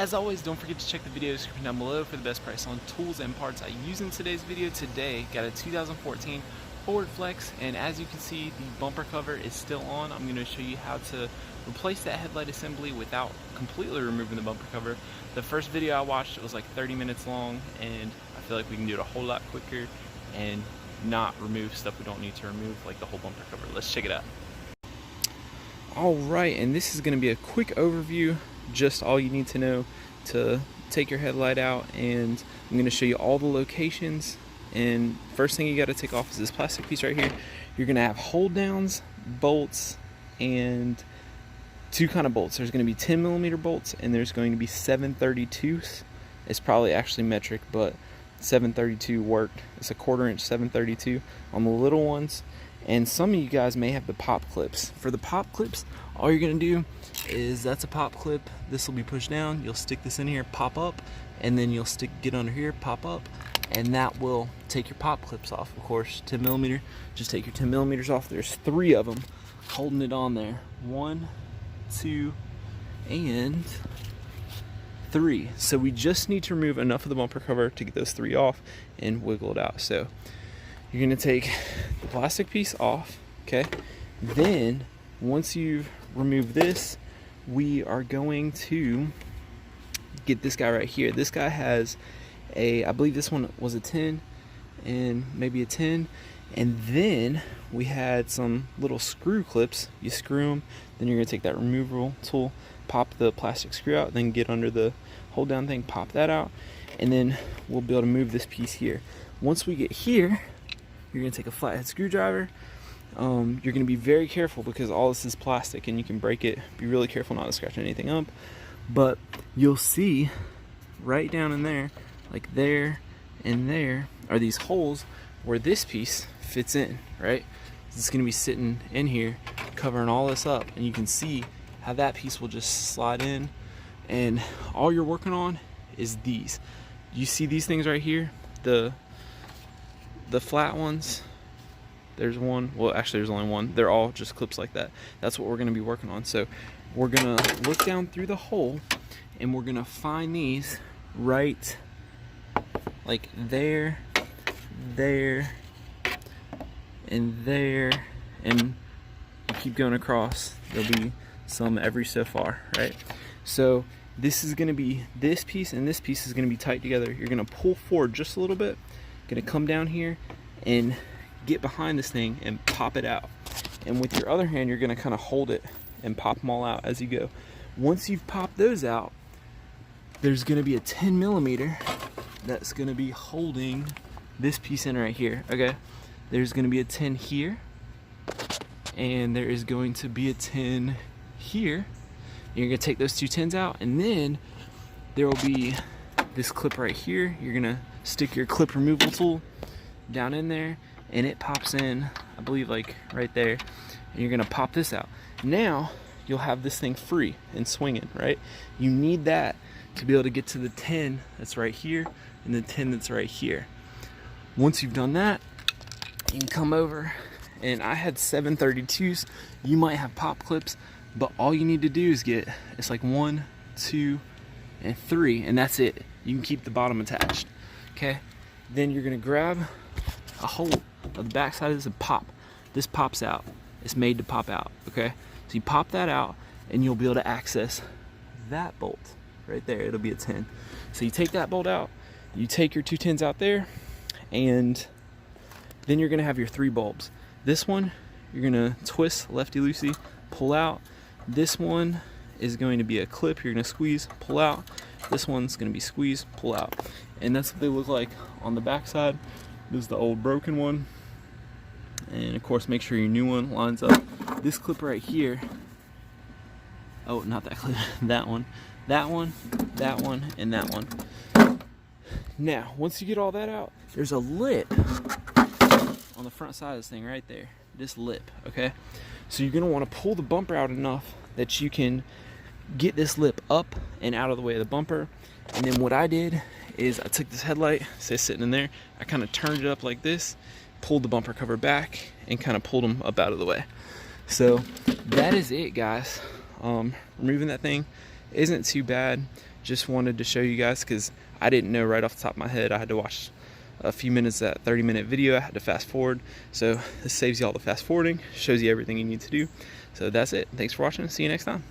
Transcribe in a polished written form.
As always, don't forget to check the video description down below for the best price on tools and parts I use in today's video. Today, got a 2014 Ford Flex, and as you can see, the bumper cover is still on. I'm going to show you how to replace that headlight assembly without completely removing the bumper cover. The first video I watched, it was like 30 minutes long, and I feel like we can do it a whole lot quicker and not remove stuff we don't need to remove, like the whole bumper cover. Let's check it out. Alright, and this is going to be a quick overview, just all you need to know to take your headlight out, and I'm going to show you all the locations. And first thing you got to take off is this plastic piece right here. You're going to have hold downs, bolts, and two kind of bolts. There's going to be 10mm bolts, and there's going to be 732s. It's probably actually metric, but 732 worked. It's a 1/4 inch 732 on the little ones. And some of you guys may have the pop clips. For the pop clips, all you're gonna do is, that's a pop clip, this will be pushed down, you'll stick this in here, pop up, and then you'll get under here, pop up, and that will take your pop clips off. Of course, 10mm, just take your 10mm off. There's 3 of them holding it on there. 1, 2, and 3. So we just need to remove enough of the bumper cover to get those 3 off and wiggle it out. So you're gonna take the plastic piece off, okay? Then, once you've removed this, we are going to get this guy right here. This guy has a, I believe this one was a 10 and maybe a 10. And then we had some little screw clips. You screw them, then you're gonna take that removable tool, pop the plastic screw out, then get under the hold down thing, pop that out, and then we'll be able to move this piece here. Once we get here, you're gonna take a flathead screwdriver. You're gonna be very careful because all this is plastic and you can break it. Be really careful not to scratch anything up. But you'll see right down in there, like there and there, are these holes where this piece fits in, right? It's gonna be sitting in here, covering all this up, and you can see how that piece will just slide in. And all you're working on is these. You see these things right here? The flat ones, there's one, well actually there's only one, they're all just clips like that. That's what we're going to be working on. So we're going to look down through the hole and we're going to find these right like there, there, and there, and you keep going across, there'll be some every so far, right? So this is going to be, this piece and this piece is going to be tight together. You're going to pull forward just a little bit, gonna come down here and get behind this thing and pop it out, and with your other hand you're gonna kind of hold it and pop them all out as you go. Once you've popped those out, there's gonna be a 10mm that's gonna be holding this piece in right here. Okay, there's gonna be a 10 here, and there is going to be a 10 here. You're gonna take those 2 10s out, and then there will be this clip right here. You're gonna stick your clip removal tool down in there, and it pops in, I believe like right there, and you're gonna pop this out. Now you'll have this thing free and swinging, right? You need that to be able to get to the 10 that's right here and the 10 that's right here. Once you've done that, you can come over, and I had 732s. You might have pop clips, but all you need to do is get, it's like 1, 2, and 3, and that's it. You can keep the bottom attached. Okay, then you're gonna grab a hold of the back side of this and pop. This pops out. It's made to pop out. Okay, so you pop that out, and you'll be able to access that bolt right there. It'll be a 10. So you take that bolt out, you take your 2 10s out there, and then you're gonna have your 3 bulbs. This one you're gonna twist lefty loosey, pull out. This one is going to be a clip. You're gonna squeeze, pull out. This one's gonna be squeeze, pull out. And that's what they look like on the back side. This is the old broken one. And of course, make sure your new one lines up. This clip right here, oh, not that clip, that one, that one, that one, and that one. Now, once you get all that out, there's a lip on the front side of this thing right there. This lip, okay? So you're gonna wanna pull the bumper out enough that you can get this lip up and out of the way of the bumper. And then what I did is I took this headlight, say sitting in there, I kind of turned it up like this, pulled the bumper cover back, and kind of pulled them up out of the way. So that is it, guys. Removing that thing isn't too bad. just wanted to show you guys because I didn't know right off the top of my head. I had to watch a few minutes of that 30-minute video. I had to fast forward, so this saves you all the fast forwarding, shows you everything you need to do. So that's it. Thanks for watching. See you next time.